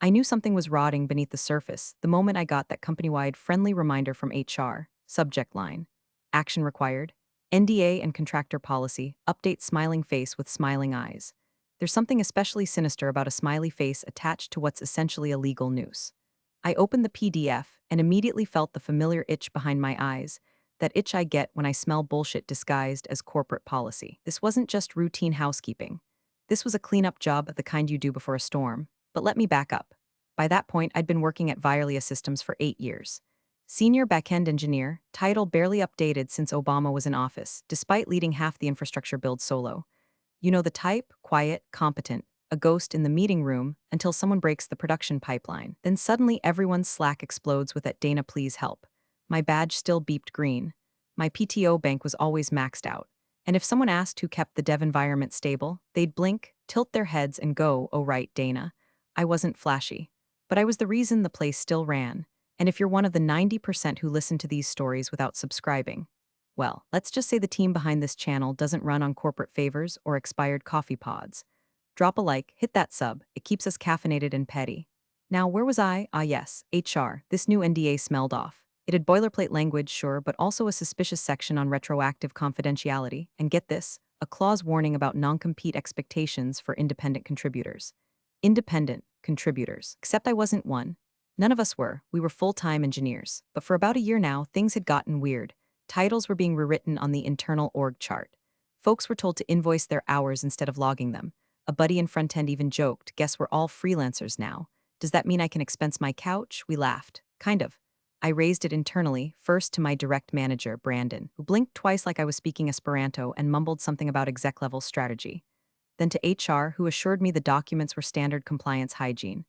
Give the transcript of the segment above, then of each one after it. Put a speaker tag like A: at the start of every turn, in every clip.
A: I knew something was rotting beneath the surface the moment I got that company-wide friendly reminder from HR. Subject line. Action required. NDA and contractor policy. Update smiling face with smiling eyes. There's something especially sinister about a smiley face attached to what's essentially a legal noose. I opened the PDF and immediately felt the familiar itch behind my eyes, that itch I get when I smell bullshit disguised as corporate policy. This wasn't just routine housekeeping. This was a cleanup job of the kind you do before a storm. But let me back up. By that point, I'd been working at Virelia Systems for 8 years. Senior backend engineer, title barely updated since Obama was in office, despite leading half the infrastructure build solo. You know the type, quiet, competent, a ghost in the meeting room until someone breaks the production pipeline. Then suddenly everyone's Slack explodes with that "Dana, please help." My badge still beeped green. My PTO bank was always maxed out. And if someone asked who kept the dev environment stable, they'd blink, tilt their heads, and go, "Oh right, Dana." I wasn't flashy. But I was the reason the place still ran. And if you're one of the 90% who listen to these stories without subscribing, well, let's just say the team behind this channel doesn't run on corporate favors or expired coffee pods. Drop a like, hit that sub, it keeps us caffeinated and petty. Now, where was I? Ah yes, HR, this new NDA smelled off. It had boilerplate language, sure, but also a suspicious section on retroactive confidentiality, and get this, a clause warning about non-compete expectations for independent contributors. Independent contributors. Except I wasn't one. None of us were. We were full-time engineers. But for about a year now, things had gotten weird. Titles were being rewritten on the internal org chart. Folks were told to invoice their hours instead of logging them. A buddy in front end even joked, "Guess we're all freelancers now. Does that mean I can expense my couch?" We laughed. Kind of. I raised it internally, first to my direct manager, Brandon, who blinked twice like I was speaking Esperanto and mumbled something about exec-level strategy. Then to HR, who assured me the documents were standard compliance hygiene.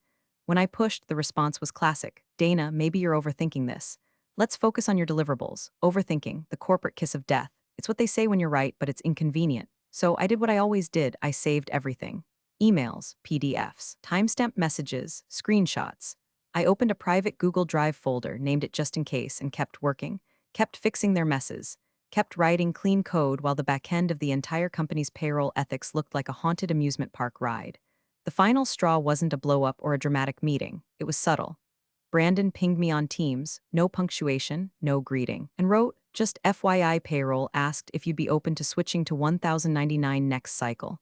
A: When I pushed, the response was classic. "Dana, maybe you're overthinking this. Let's focus on your deliverables." Overthinking, the corporate kiss of death. It's what they say when you're right, but it's inconvenient. So I did what I always did. I saved everything. Emails, PDFs, timestamped messages, screenshots. I opened a private Google Drive folder, named it just in case, and kept working, kept fixing their messes, kept writing clean code while the back end of the entire company's payroll ethics looked like a haunted amusement park ride. The final straw wasn't a blow-up or a dramatic meeting. It was subtle. Brandon pinged me on Teams, no punctuation, no greeting, and wrote, "Just FYI, payroll asked if you'd be open to switching to 1099 next cycle."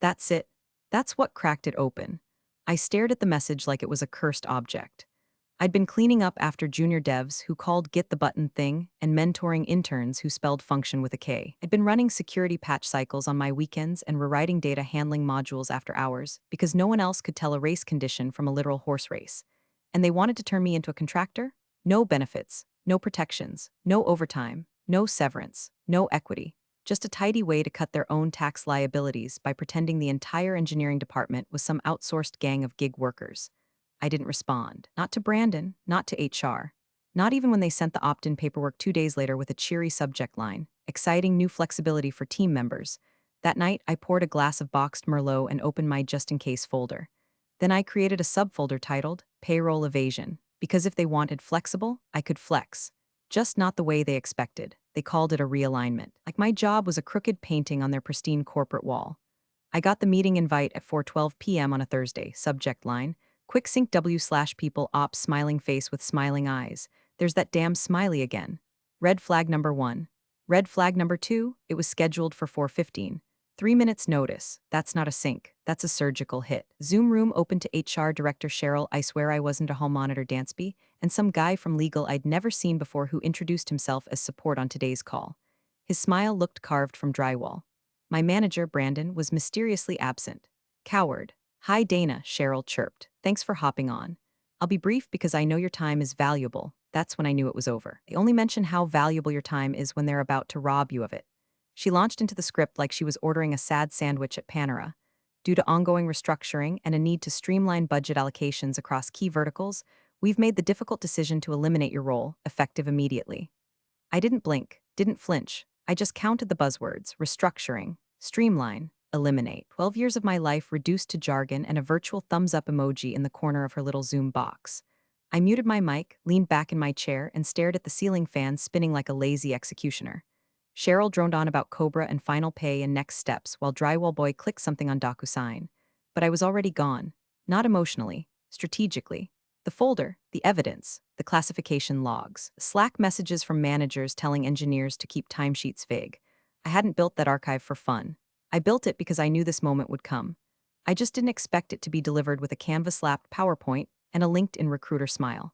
A: That's it. That's what cracked it open. I stared at the message like it was a cursed object. I'd been cleaning up after junior devs who called "get the button thing" and mentoring interns who spelled function with a K. I'd been running security patch cycles on my weekends and rewriting data handling modules after hours because no one else could tell a race condition from a literal horse race. And they wanted to turn me into a contractor? No benefits, no protections, no overtime, no severance, no equity. Just a tidy way to cut their own tax liabilities by pretending the entire engineering department was some outsourced gang of gig workers. I didn't respond. Not to Brandon, not to HR. Not even when they sent the opt-in paperwork 2 days later with a cheery subject line, "Exciting new flexibility for team members." That night, I poured a glass of boxed Merlot and opened my just-in-case folder. Then I created a subfolder titled "Payroll Evasion," because if they wanted flexible, I could flex. Just not the way they expected. They called it a realignment. Like my job was a crooked painting on their pristine corporate wall. I got the meeting invite at 4:12 p.m. on a Thursday. Subject line, "Quick sync W/people ops smiling face with smiling eyes." There's that damn smiley again. Red flag number 1. Red flag number 2, it was scheduled for 4:15. 3 minutes notice. That's not a sync. That's a surgical hit. Zoom room open to HR Director Cheryl. I swear I wasn't a hall monitor Dansby, and some guy from legal I'd never seen before who introduced himself as support on today's call. His smile looked carved from drywall. My manager, Brandon, was mysteriously absent. Coward. "Hi Dana," Cheryl chirped. "Thanks for hopping on. I'll be brief because I know your time is valuable." That's when I knew it was over. They only mention how valuable your time is when they're about to rob you of it. She launched into the script like she was ordering a sad sandwich at Panera. Due to ongoing restructuring and a need to streamline budget allocations across key verticals, we've made the difficult decision to eliminate your role, effective immediately. I didn't blink, didn't flinch. I just counted the buzzwords: restructuring, streamline, eliminate. 12 years of my life reduced to jargon and a virtual thumbs up emoji in the corner of her little Zoom box. I muted my mic, leaned back in my chair, and stared at the ceiling fan spinning like a lazy executioner. Cheryl droned on about Cobra and final pay and next steps while Drywall Boy clicked something on DocuSign. But I was already gone. Not emotionally, strategically. The folder, the evidence, the classification logs, Slack messages from managers telling engineers to keep timesheets vague. I hadn't built that archive for fun. I built it because I knew this moment would come. I just didn't expect it to be delivered with a canvas-lapped PowerPoint and a LinkedIn recruiter smile.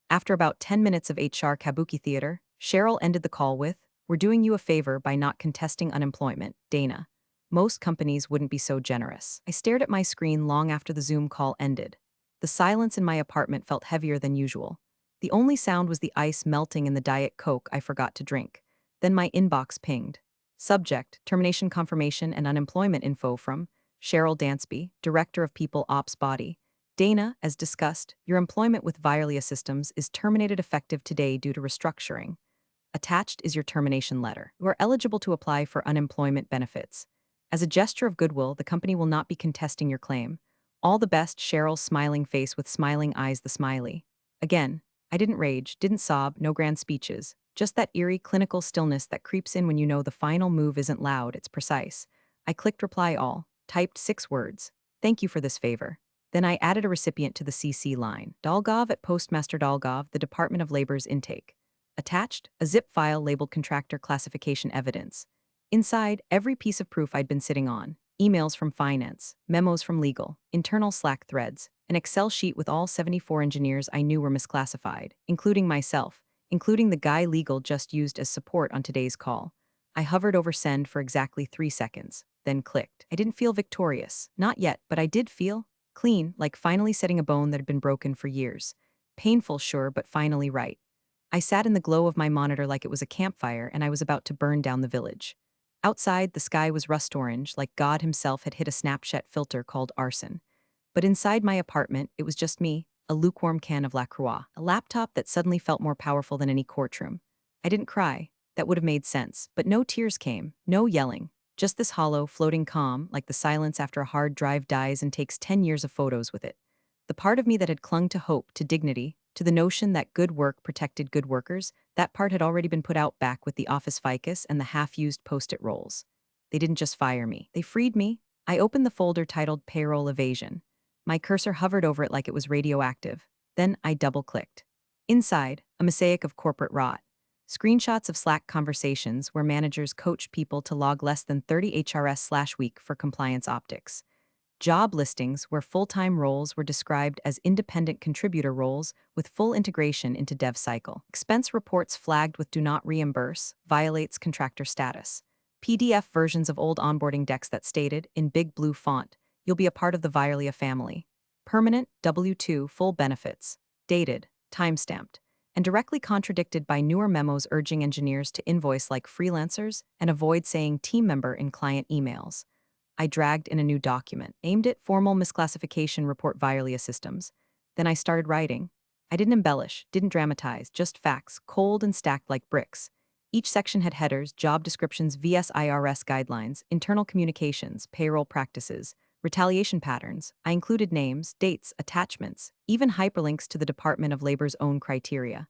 A: After about 10 minutes of HR kabuki theater, Cheryl ended the call with, "We're doing you a favor by not contesting unemployment, Dana. Most companies wouldn't be so generous." I stared at my screen long after the Zoom call ended. The silence in my apartment felt heavier than usual. The only sound was the ice melting in the Diet Coke I forgot to drink. Then my inbox pinged. Subject, termination confirmation and unemployment info from Cheryl Dansby, Director of People Ops Body. Dana, as discussed, your employment with Vialia Systems is terminated effective today due to restructuring. Attached is your termination letter. You are eligible to apply for unemployment benefits. As a gesture of goodwill, the company will not be contesting your claim. All the best, Cheryl's smiling face with smiling eyes, the smiley. Again, I didn't rage, didn't sob, no grand speeches. Just that eerie clinical stillness that creeps in when you know the final move isn't loud, it's precise. I clicked reply all, typed 6 words. Thank you for this favor. Then I added a recipient to the CC line. Dolgov at Postmaster Dolgov, the Department of Labor's intake. Attached, a zip file labeled contractor classification evidence. Inside, every piece of proof I'd been sitting on. Emails from finance, memos from legal, internal Slack threads, an Excel sheet with all 74 engineers I knew were misclassified, including myself, including the guy legal just used as support on today's call. I hovered over send for exactly 3 seconds, then clicked. I didn't feel victorious. Not yet, but I did feel clean, like finally setting a bone that had been broken for years. Painful, sure, but finally right. I sat in the glow of my monitor like it was a campfire and I was about to burn down the village. Outside, the sky was rust orange, like God himself had hit a Snapchat filter called arson. But inside my apartment, it was just me, a lukewarm can of La Croix, a laptop that suddenly felt more powerful than any courtroom. I didn't cry. That would have made sense, but no tears came, no yelling. Just this hollow, floating calm, like the silence after a hard drive dies and takes 10 years of photos with it. The part of me that had clung to hope, to dignity, to the notion that good work protected good workers, that part had already been put out back with the office ficus and the half-used post-it rolls. They didn't just fire me. They freed me. I opened the folder titled Payroll Evasion. My cursor hovered over it like it was radioactive. Then I double-clicked. Inside, a mosaic of corporate rot. Screenshots of Slack conversations where managers coach people to log less than 30 HRS/week for compliance optics. Job listings where full-time roles were described as independent contributor roles with full integration into dev cycle. Expense reports flagged with do not reimburse, violates contractor status. PDF versions of old onboarding decks that stated, in big blue font, you'll be a part of the Vialia family. Permanent, W-2, full benefits. Dated, timestamped, and directly contradicted by newer memos urging engineers to invoice like freelancers and avoid saying team member in client emails. I dragged in a new document, aimed at formal misclassification report Vialia Systems. Then I started writing. I didn't embellish, didn't dramatize, just facts, cold and stacked like bricks. Each section had headers, job descriptions, VSIRS guidelines, internal communications, payroll practices, retaliation patterns. I included names, dates, attachments, even hyperlinks to the Department of Labor's own criteria.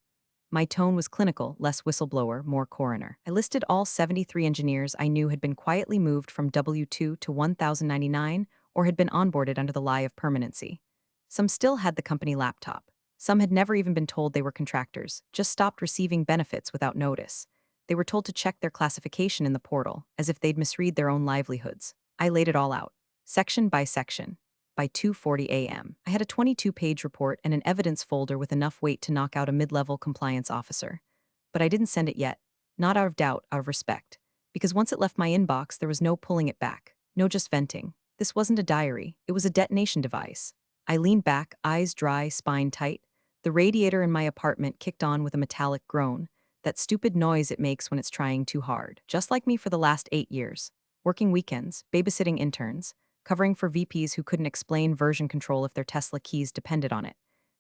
A: My tone was clinical, less whistleblower, more coroner. I listed all 73 engineers I knew had been quietly moved from W-2 to 1099 or had been onboarded under the lie of permanency. Some still had the company laptop. Some had never even been told they were contractors, just stopped receiving benefits without notice. They were told to check their classification in the portal, as if they'd misread their own livelihoods. I laid it all out, section by section. By 2:40 a.m., I had a 22-page report and an evidence folder with enough weight to knock out a mid-level compliance officer. But I didn't send it yet, not out of doubt, out of respect. Because once it left my inbox, there was no pulling it back, no just venting. This wasn't a diary, it was a detonation device. I leaned back, eyes dry, spine tight. The radiator in my apartment kicked on with a metallic groan, that stupid noise it makes when it's trying too hard. Just like me for the last 8 years. Working weekends, babysitting interns, covering for VPs who couldn't explain version control if their Tesla keys depended on it.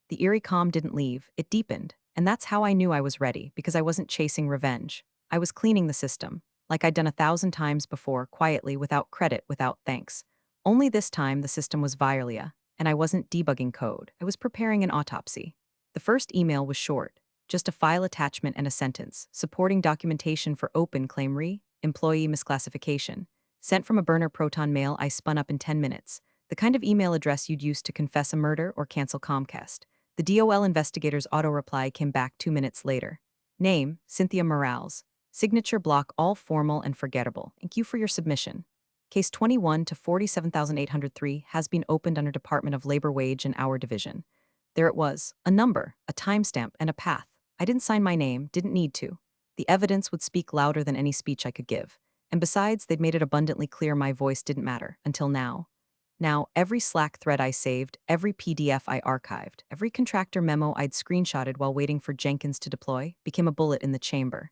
A: The eerie calm didn't leave, it deepened, and that's how I knew I was ready, because I wasn't chasing revenge. I was cleaning the system, like I'd done 1,000 times before, quietly, without credit, without thanks. Only this time the system was Vialia, and I wasn't debugging code. I was preparing an autopsy. The first email was short, just a file attachment and a sentence, supporting documentation for open claim employee misclassification. Sent from a burner Proton mail I spun up in 10 minutes. The kind of email address you'd use to confess a murder or cancel Comcast. The DOL investigator's auto-reply came back 2 minutes later. Name, Cynthia Morales. Signature block all formal and forgettable. Thank you for your submission. Case 21 to 47,803 has been opened under Department of Labor Wage and Hour Division. There it was, a number, a timestamp, and a path. I didn't sign my name, didn't need to. The evidence would speak louder than any speech I could give. And besides, they'd made it abundantly clear my voice didn't matter, until now. Now, every Slack thread I saved, every PDF I archived, every contractor memo I'd screenshotted while waiting for Jenkins to deploy became a bullet in the chamber.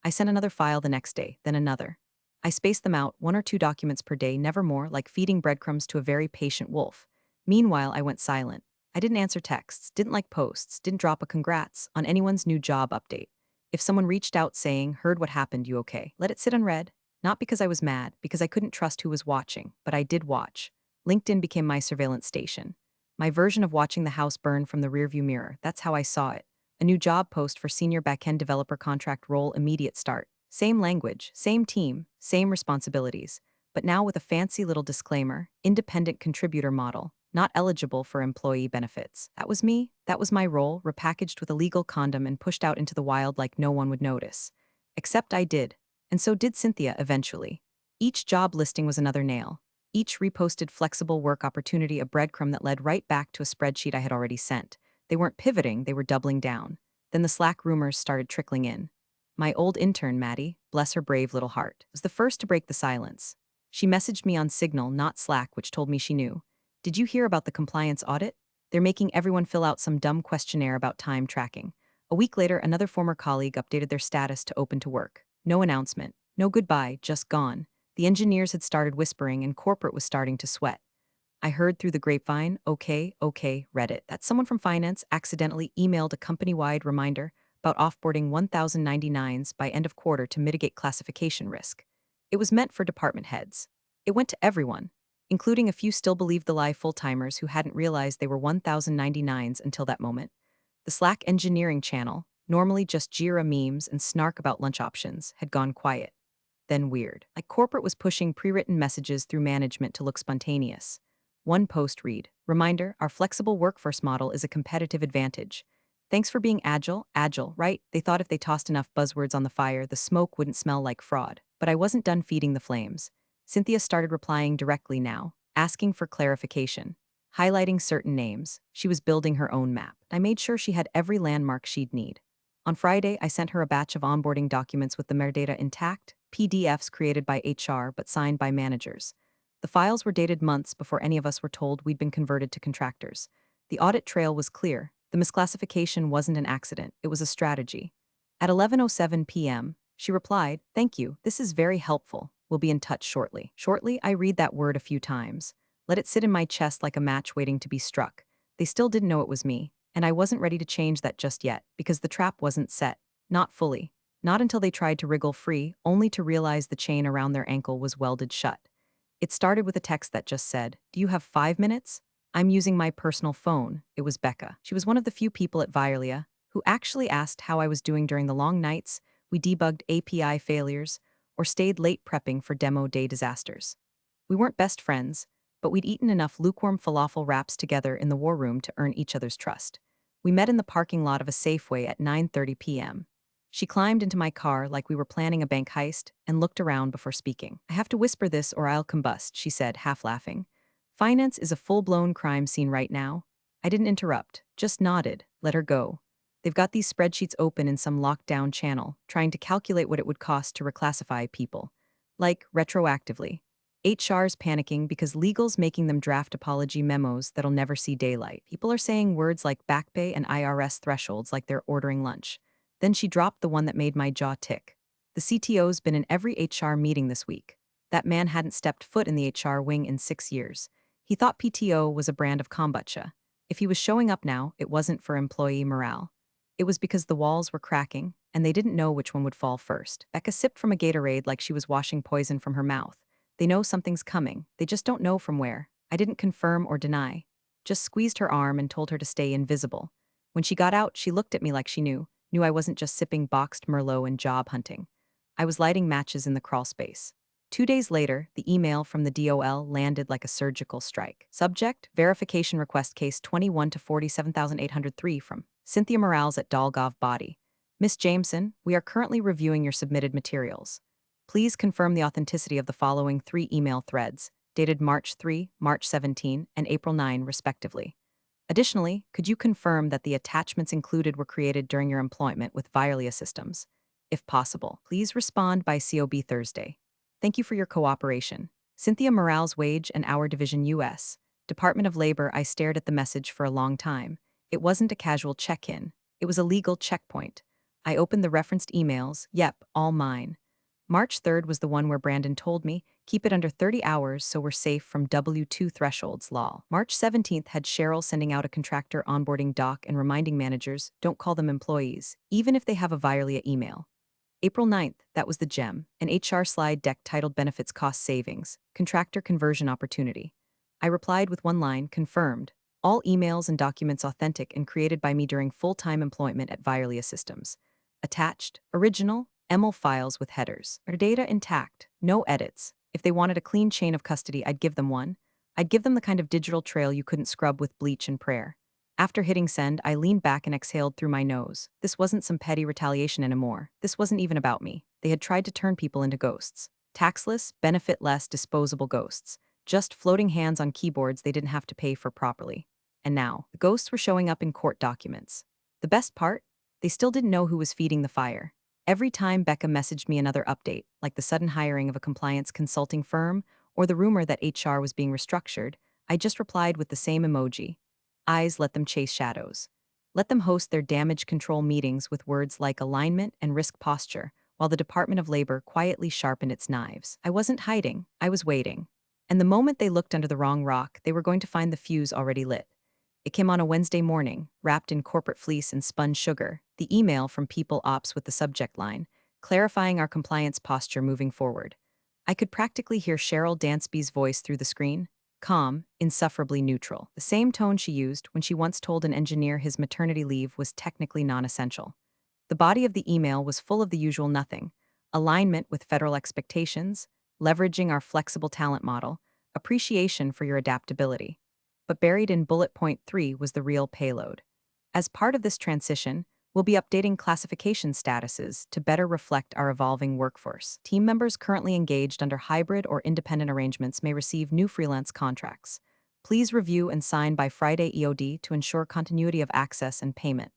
A: I sent another file the next day, then another. I spaced them out, 1 or 2 documents per day, never more, like feeding breadcrumbs to a very patient wolf. Meanwhile, I went silent. I didn't answer texts, didn't like posts, didn't drop a congrats on anyone's new job update. If someone reached out saying, "Heard what happened, you okay?" Let it sit unread. Not because I was mad, because I couldn't trust who was watching, but I did watch. LinkedIn became my surveillance station. My version of watching the house burn from the rearview mirror, that's how I saw it. A new job post for senior backend developer contract role, immediate start. Same language, same team, same responsibilities, but now with a fancy little disclaimer, independent contributor model, not eligible for employee benefits. That was me, that was my role, repackaged with a legal condom and pushed out into the wild like no one would notice. Except I did. And so did Cynthia eventually. Each job listing was another nail. Each reposted flexible work opportunity a breadcrumb that led right back to a spreadsheet I had already sent. They weren't pivoting, they were doubling down. Then the Slack rumors started trickling in. My old intern, Maddie, bless her brave little heart, was the first to break the silence. She messaged me on Signal, not Slack, which told me she knew. "Did you hear about the compliance audit? They're making everyone fill out some dumb questionnaire about time tracking." A week later, another former colleague updated their status to open to work. No announcement, no goodbye, just gone. The engineers had started whispering and corporate was starting to sweat. I heard through the grapevine, okay, Reddit, that someone from finance accidentally emailed a company-wide reminder about offboarding 1,099s by end of quarter to mitigate classification risk. It was meant for department heads. It went to everyone, including a few still believed the lie full-timers who hadn't realized they were 1,099s until that moment. The Slack engineering channel, normally just Jira memes and snark about lunch options, had gone quiet. Then weird. Like corporate was pushing pre-written messages through management to look spontaneous. One post read, "Reminder, our flexible workforce model is a competitive advantage. Thanks for being agile, right?" They thought if they tossed enough buzzwords on the fire, the smoke wouldn't smell like fraud. But I wasn't done feeding the flames. Cynthia started replying directly now, asking for clarification, highlighting certain names. She was building her own map. I made sure she had every landmark she'd need. On Friday, I sent her a batch of onboarding documents with the metadata intact, PDFs created by HR but signed by managers. The files were dated months before any of us were told we'd been converted to contractors. The audit trail was clear. The misclassification wasn't an accident, it was a strategy. At 11:07 p.m., she replied, "Thank you, this is very helpful. We'll be in touch shortly." Shortly, I read that word a few times. Let it sit in my chest like a match waiting to be struck. They still didn't know it was me, and I wasn't ready to change that just yet, because the trap wasn't set. Not fully. Not until they tried to wriggle free, only to realize the chain around their ankle was welded shut. It started with a text that just said, "Do you have 5 minutes? I'm using my personal phone." It was Becca. She was one of the few people at Virelia who actually asked how I was doing during the long nights we debugged API failures or stayed late prepping for demo day disasters. We weren't best friends, but we'd eaten enough lukewarm falafel wraps together in the war room to earn each other's trust. We met in the parking lot of a Safeway at 9:30 p.m. She climbed into my car like we were planning a bank heist and looked around before speaking. "I have to whisper this or I'll combust," she said, half laughing. "Finance is a full-blown crime scene right now." I didn't interrupt, just nodded, let her go. They've got these spreadsheets open in some locked-down channel, trying to calculate what it would cost to reclassify people. Like, retroactively. HR's panicking because legal's making them draft apology memos that'll never see daylight. People are saying words like back pay and IRS thresholds like they're ordering lunch. Then she dropped the one that made my jaw tick. "The CTO's been in every HR meeting this week." That man hadn't stepped foot in the HR wing in 6 years. He thought PTO was a brand of kombucha. If he was showing up now, it wasn't for employee morale. It was because the walls were cracking, and they didn't know which one would fall first. Becca sipped from a Gatorade like she was washing poison from her mouth. They know something's coming, they just don't know from where. I didn't confirm or deny. Just squeezed her arm and told her to stay invisible. When she got out, she looked at me like she knew I wasn't just sipping boxed Merlot and job hunting. I was lighting matches in the crawl space. 2 days later, the email from the DOL landed like a surgical strike. Subject, verification request case 21 to 47803 from Cynthia Morales at Dolgov Body. Miss Jameson, we are currently reviewing your submitted materials. Please confirm the authenticity of the following 3 email threads, dated March 3, March 17, and April 9, respectively. Additionally, could you confirm that the attachments included were created during your employment with Vialia Systems? If possible, please respond by COB Thursday. Thank you for your cooperation. Cynthia Morales, Wage and Hour Division, U.S. Department of Labor. I stared at the message for a long time. It wasn't a casual check-in. It was a legal checkpoint. I opened the referenced emails. Yep, all mine. March 3rd was the one where Brandon told me, keep it under 30 hours so we're safe from W-2 thresholds, lol. March 17th had Cheryl sending out a contractor onboarding doc and reminding managers, don't call them employees, even if they have a Vialia email. April 9th, that was the gem, an HR slide deck titled Benefits Cost Savings, Contractor Conversion Opportunity. I replied with one line, confirmed. All emails and documents authentic and created by me during full-time employment at Vialia Systems. Attached, original, ML files with headers. Our data intact, no edits. If they wanted a clean chain of custody, I'd give them one. I'd give them the kind of digital trail you couldn't scrub with bleach and prayer. After hitting send, I leaned back and exhaled through my nose. This wasn't some petty retaliation anymore. This wasn't even about me. They had tried to turn people into ghosts. Taxless, benefit-less, disposable ghosts. Just floating hands on keyboards they didn't have to pay for properly. And now, the ghosts were showing up in court documents. The best part? They still didn't know who was feeding the fire. Every time Becca messaged me another update, like the sudden hiring of a compliance consulting firm or the rumor that HR was being restructured, I just replied with the same emoji. Eyes, let them chase shadows. Let them host their damage control meetings with words like alignment and risk posture, while the Department of Labor quietly sharpened its knives. I wasn't hiding, I was waiting. And the moment they looked under the wrong rock, they were going to find the fuse already lit. It came on a Wednesday morning, wrapped in corporate fleece and spun sugar, the email from People Ops with the subject line, clarifying our compliance posture moving forward. I could practically hear Cheryl Dansby's voice through the screen, calm, insufferably neutral, the same tone she used when she once told an engineer his maternity leave was technically non-essential. The body of the email was full of the usual nothing: alignment with federal expectations, leveraging our flexible talent model, appreciation for your adaptability. But buried in bullet point 3 was the real payload. As part of this transition, we'll be updating classification statuses to better reflect our evolving workforce. Team members currently engaged under hybrid or independent arrangements may receive new freelance contracts. Please review and sign by Friday EOD to ensure continuity of access and payment.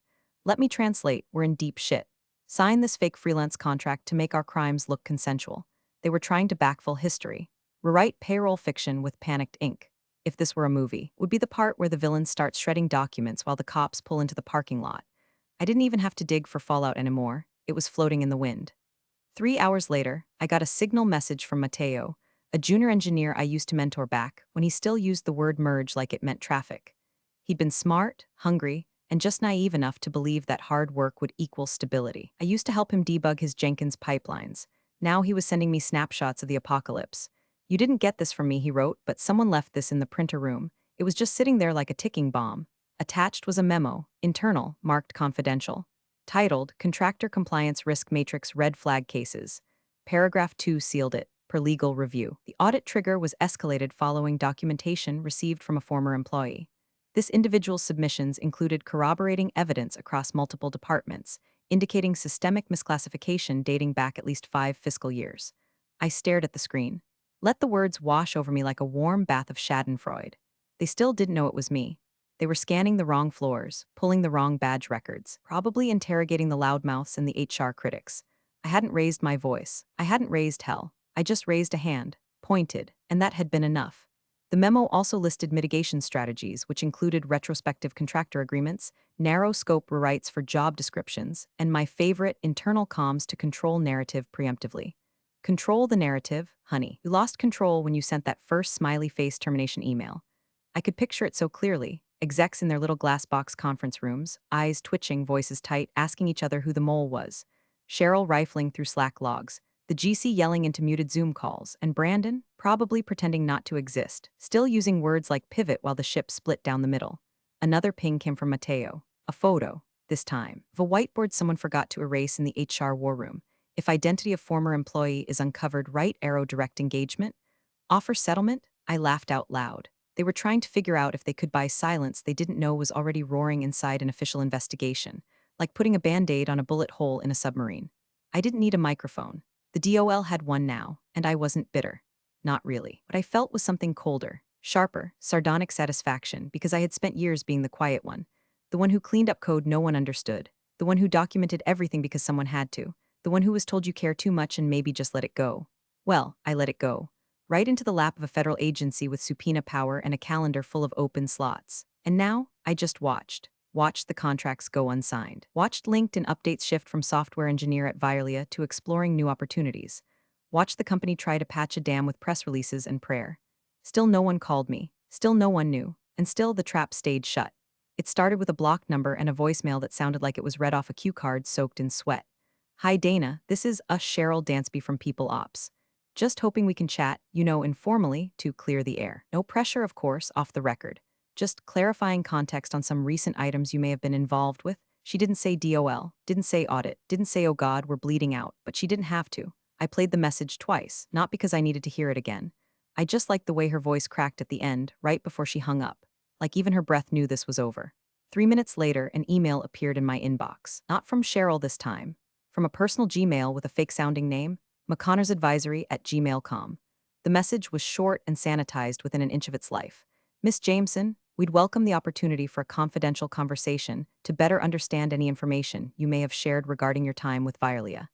A: Let me translate, we're in deep shit. Sign this fake freelance contract to make our crimes look consensual. They were trying to backfill history. Rewrite payroll fiction with panicked ink. If this were a movie, would be the part where the villain starts shredding documents while the cops pull into the parking lot. I didn't even have to dig for fallout anymore. It was floating in the wind. 3 hours later, I got a signal message from Mateo, a junior engineer I used to mentor back when he still used the word merge like it meant traffic. He'd been smart, hungry, and just naive enough to believe that hard work would equal stability. I used to help him debug his Jenkins pipelines. Now he was sending me snapshots of the apocalypse. You didn't get this from me, he wrote, but someone left this in the printer room. It was just sitting there like a ticking bomb. Attached was a memo, internal, marked confidential, titled Contractor Compliance Risk Matrix Red Flag Cases. Paragraph 2 sealed it, per legal review. The audit trigger was escalated following documentation received from a former employee. This individual's submissions included corroborating evidence across multiple departments, indicating systemic misclassification dating back at least 5 fiscal years. I stared at the screen. Let the words wash over me like a warm bath of schadenfreude. They still didn't know it was me. They were scanning the wrong floors, pulling the wrong badge records, probably interrogating the loudmouths and the HR critics. I hadn't raised my voice. I hadn't raised hell. I just raised a hand, pointed, and that had been enough. The memo also listed mitigation strategies, which included retrospective contractor agreements, narrow scope rewrites for job descriptions, and my favorite, internal comms to control narrative preemptively. Control the narrative, honey. You lost control when you sent that first smiley face termination email. I could picture it so clearly. Execs in their little glass box conference rooms, eyes twitching, voices tight, asking each other who the mole was. Cheryl rifling through Slack logs. The GC yelling into muted Zoom calls. And Brandon, probably pretending not to exist, still using words like pivot while the ship split down the middle. Another ping came from Mateo. A photo, this time, of a whiteboard someone forgot to erase in the HR war room. If identity of former employee is uncovered, right arrow direct engagement. Offer settlement? I laughed out loud. They were trying to figure out if they could buy silence they didn't know was already roaring inside an official investigation, like putting a band-aid on a bullet hole in a submarine. I didn't need a microphone. The DOL had one now, and I wasn't bitter. Not really. What I felt was something colder, sharper, sardonic satisfaction because I had spent years being the quiet one, the one who cleaned up code no one understood, the one who documented everything because someone had to, the one who was told you care too much and maybe just let it go. Well, I let it go. Right into the lap of a federal agency with subpoena power and a calendar full of open slots. And now, I just watched. Watched the contracts go unsigned. Watched LinkedIn updates shift from software engineer at Vialia to exploring new opportunities. Watched the company try to patch a dam with press releases and prayer. Still no one called me. Still no one knew. And still the trap stayed shut. It started with a blocked number and a voicemail that sounded like it was read off a cue card soaked in sweat. Hi Dana, this is Cheryl Dansby from People Ops. Just hoping we can chat, informally, to clear the air. No pressure, of course, off the record. Just clarifying context on some recent items you may have been involved with. She didn't say DOL, didn't say audit, didn't say oh god, we're bleeding out, but she didn't have to. I played the message twice, not because I needed to hear it again. I just liked the way her voice cracked at the end, right before she hung up. Like even her breath knew this was over. 3 minutes later, an email appeared in my inbox. Not from Cheryl this time. From a personal Gmail with a fake-sounding name, mcconnorsadvisory@gmail.com. The message was short and sanitized within an inch of its life. Miss Jameson, we'd welcome the opportunity for a confidential conversation to better understand any information you may have shared regarding your time with Vialia.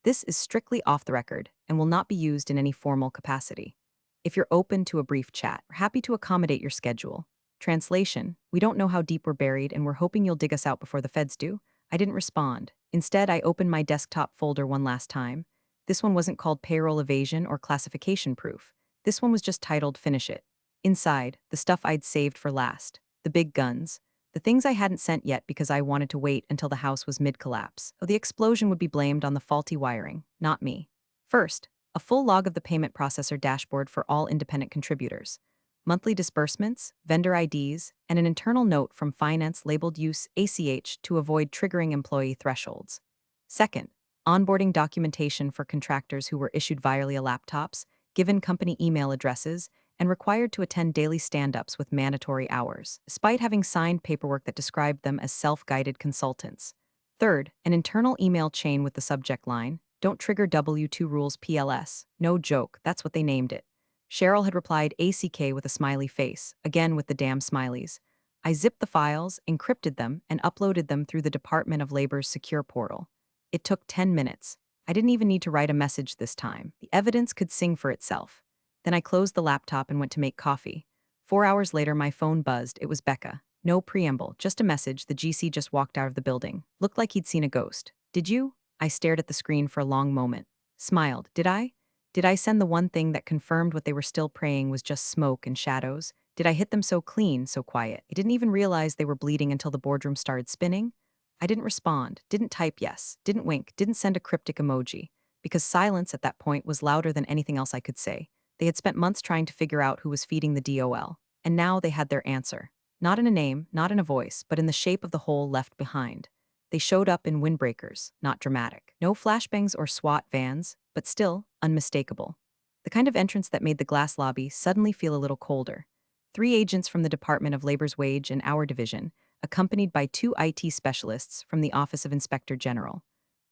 A: This is strictly off the record and will not be used in any formal capacity. If you're open to a brief chat, we're happy to accommodate your schedule. Translation, we don't know how deep we're buried and we're hoping you'll dig us out before the feds do. I didn't respond. Instead, I opened my desktop folder one last time. This one wasn't called payroll evasion or classification proof. This one was just titled Finish It. Inside, the stuff I'd saved for last. The big guns. The things I hadn't sent yet because I wanted to wait until the house was mid-collapse. So the explosion would be blamed on the faulty wiring, not me. First, a full log of the payment processor dashboard for all independent contributors. Monthly disbursements, vendor IDs, and an internal note from finance labeled use ACH to avoid triggering employee thresholds. Second, onboarding documentation for contractors who were issued Vialia laptops, given company email addresses, and required to attend daily stand-ups with mandatory hours, despite having signed paperwork that described them as self-guided consultants. Third, an internal email chain with the subject line, "Don't trigger W2 rules PLS." No joke, that's what they named it. Cheryl had replied ACK with a smiley face, again with the damn smileys. I zipped the files, encrypted them, and uploaded them through the Department of Labor's secure portal. It took 10 minutes. I didn't even need to write a message this time. The evidence could sing for itself. Then I closed the laptop and went to make coffee. 4 hours later, my phone buzzed. It was Becca. No preamble, just a message. The GC just walked out of the building. Looked like he'd seen a ghost. Did you? I stared at the screen for a long moment. Smiled. Did I? Did I send the one thing that confirmed what they were still praying was just smoke and shadows? Did I hit them so clean, so quiet? I didn't even realize they were bleeding until the boardroom started spinning. I didn't respond, didn't type yes, didn't wink, didn't send a cryptic emoji, because silence at that point was louder than anything else I could say. They had spent months trying to figure out who was feeding the DOL, and now they had their answer. Not in a name, not in a voice, but in the shape of the hole left behind. They showed up in windbreakers, not dramatic. No flashbangs or SWAT vans, but still unmistakable. The kind of entrance that made the glass lobby suddenly feel a little colder. 3 agents from the Department of Labor's Wage and Hour Division, accompanied by 2 IT specialists from the Office of Inspector General.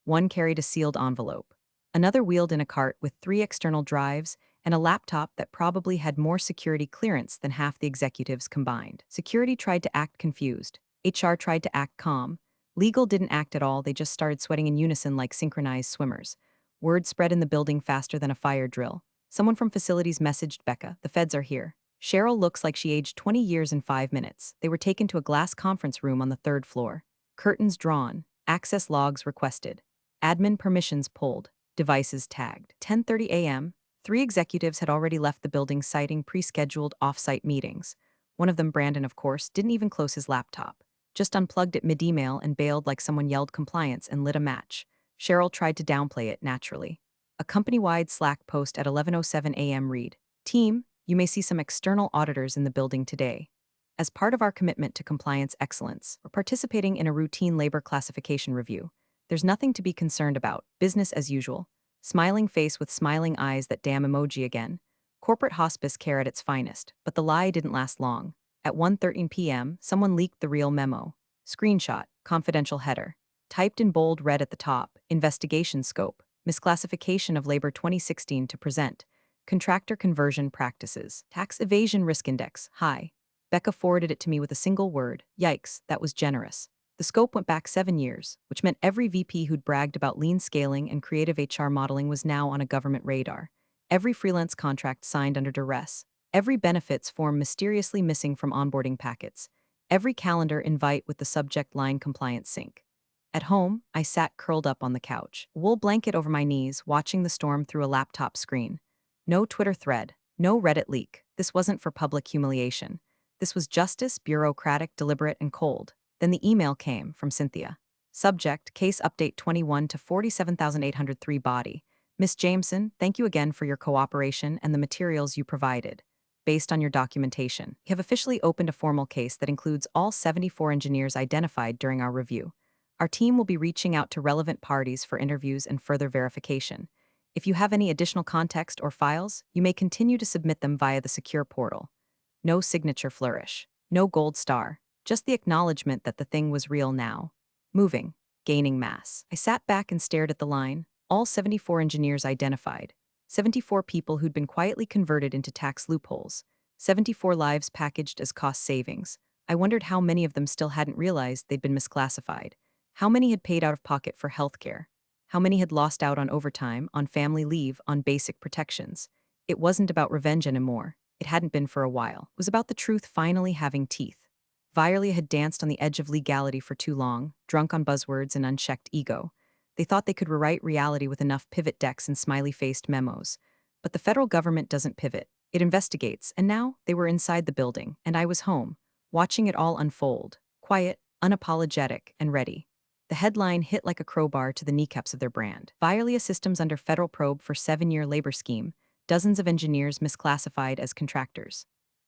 A: One carried a sealed envelope. Another wheeled in a cart with 3 external drives and a laptop that probably had more security clearance than half the executives combined. Security tried to act confused. HR tried to act calm. Legal didn't act at all, they just started sweating in unison like synchronized swimmers. Word spread in the building faster than a fire drill. Someone from facilities messaged Becca, "The feds are here." Cheryl looks like she aged 20 years in 5 minutes. They were taken to a glass conference room on the 3rd floor. Curtains drawn. Access logs requested. Admin permissions pulled. Devices tagged. 10:30 a.m. 3 executives had already left the building citing pre-scheduled off-site meetings. One of them, Brandon, of course, didn't even close his laptop. Just unplugged it mid-email and bailed like someone yelled compliance and lit a match. Cheryl tried to downplay it naturally. A company-wide Slack post at 11:07 a.m. read, "Team, you may see some external auditors in the building today. As part of our commitment to compliance excellence, we're participating in a routine labor classification review. There's nothing to be concerned about. Business as usual. Smiling face with smiling eyes, that damn emoji again. Corporate hospice care at its finest, but the lie didn't last long. At 1:13 p.m., someone leaked the real memo. Screenshot, confidential header. Typed in bold red at the top, investigation scope, misclassification of labor 2016 to present. Contractor conversion practices. Tax evasion risk index, high. Becca forwarded it to me with a single word. Yikes, that was generous. The scope went back 7 years, which meant every VP who'd bragged about lean scaling and creative HR modeling was now on a government radar. Every freelance contract signed under duress. Every benefits form mysteriously missing from onboarding packets. Every calendar invite with the subject line compliance sync. At home, I sat curled up on the couch, wool blanket over my knees, watching the storm through a laptop screen. No Twitter thread, no Reddit leak. This wasn't for public humiliation. This was justice, bureaucratic, deliberate, and cold. Then the email came from Cynthia. Subject, case update 21 to 47,803 body. Miss Jameson, thank you again for your cooperation and the materials you provided. Based on your documentation, we have officially opened a formal case that includes all 74 engineers identified during our review. Our team will be reaching out to relevant parties for interviews and further verification. If you have any additional context or files, you may continue to submit them via the secure portal. No signature flourish. No gold star. Just the acknowledgement that the thing was real now. Moving. Gaining mass. I sat back and stared at the line. All 74 engineers identified. 74 people who'd been quietly converted into tax loopholes. 74 lives packaged as cost savings. I wondered how many of them still hadn't realized they'd been misclassified. How many had paid out of pocket for healthcare? How many had lost out on overtime, on family leave, on basic protections? It wasn't about revenge anymore. It hadn't been for a while. It was about the truth finally having teeth. Violia had danced on the edge of legality for too long, drunk on buzzwords and unchecked ego. They thought they could rewrite reality with enough pivot decks and smiley-faced memos. But the federal government doesn't pivot. It investigates, and now they were inside the building, and I was home, watching it all unfold, quiet, unapologetic, and ready. The headline hit like a crowbar to the kneecaps of their brand. Violia Systems under federal probe for 7-year labor scheme, dozens of engineers misclassified as contractors.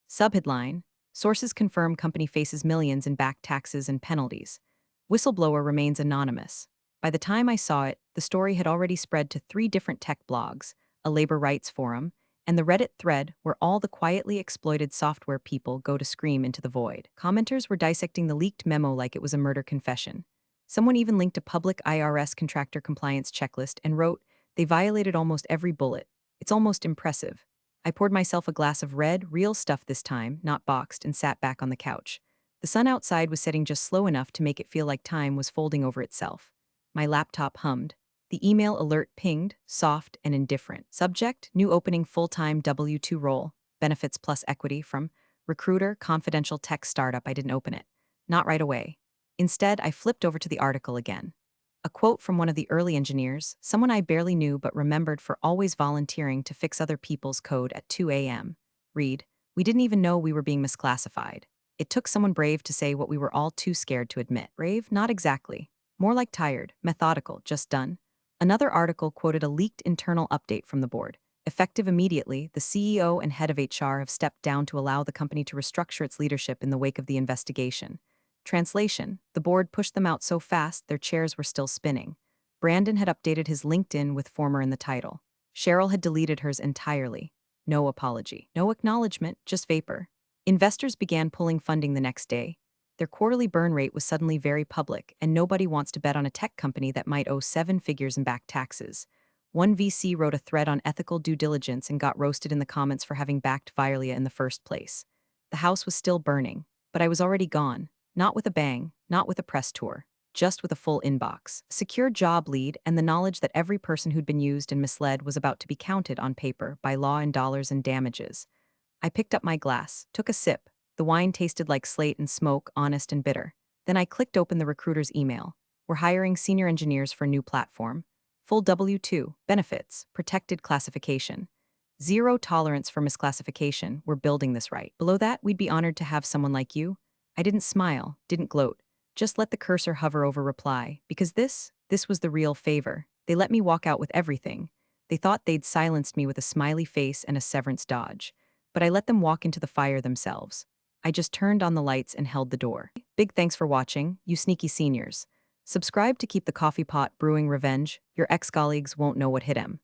A: Subheadline, sources confirm company faces millions in back taxes and penalties. Whistleblower remains anonymous. By the time I saw it, the story had already spread to 3 different tech blogs, a labor rights forum, and the Reddit thread where all the quietly exploited software people go to scream into the void. Commenters were dissecting the leaked memo like it was a murder confession. Someone even linked a public IRS contractor compliance checklist and wrote, "They violated almost every bullet. It's almost impressive." I poured myself a glass of red, real stuff this time, not boxed, and sat back on the couch. The sun outside was setting just slow enough to make it feel like time was folding over itself. My laptop hummed. The email alert pinged, soft and indifferent. Subject, new opening full-time W-2 role, benefits plus equity from recruiter, confidential tech startup. I didn't open it. Not right away. Instead, I flipped over to the article again. A quote from one of the early engineers, someone I barely knew but remembered for always volunteering to fix other people's code at 2 a.m. Read, "We didn't even know we were being misclassified. It took someone brave to say what we were all too scared to admit." Brave? Not exactly. More like tired, methodical, just done. Another article quoted a leaked internal update from the board. Effective immediately, the CEO and head of HR have stepped down to allow the company to restructure its leadership in the wake of the investigation. Translation, the board pushed them out so fast their chairs were still spinning. Brandon had updated his LinkedIn with former in the title. Cheryl had deleted hers entirely. No apology. No acknowledgement, just vapor. Investors began pulling funding the next day. Their quarterly burn rate was suddenly very public, and nobody wants to bet on a tech company that might owe 7 figures in back taxes. One VC wrote a thread on ethical due diligence and got roasted in the comments for having backed Violia in the first place. The house was still burning, but I was already gone. Not with a bang, not with a press tour, just with a full inbox, a secure job lead, and the knowledge that every person who'd been used and misled was about to be counted on paper by law in dollars and damages. I picked up my glass, took a sip. The wine tasted like slate and smoke, honest and bitter. Then I clicked open the recruiter's email. "We're hiring senior engineers for new platform. Full W-2, benefits, protected classification. Zero tolerance for misclassification. We're building this right." Below that, "We'd be honored to have someone like you." I didn't smile, didn't gloat. Just let the cursor hover over reply, because this was the real favor. They let me walk out with everything. They thought they'd silenced me with a smiley face and a severance dodge. But I let them walk into the fire themselves. I just turned on the lights and held the door. Big thanks for watching, you sneaky seniors. Subscribe to keep the coffee pot brewing revenge. Your ex colleagues won't know what hit him.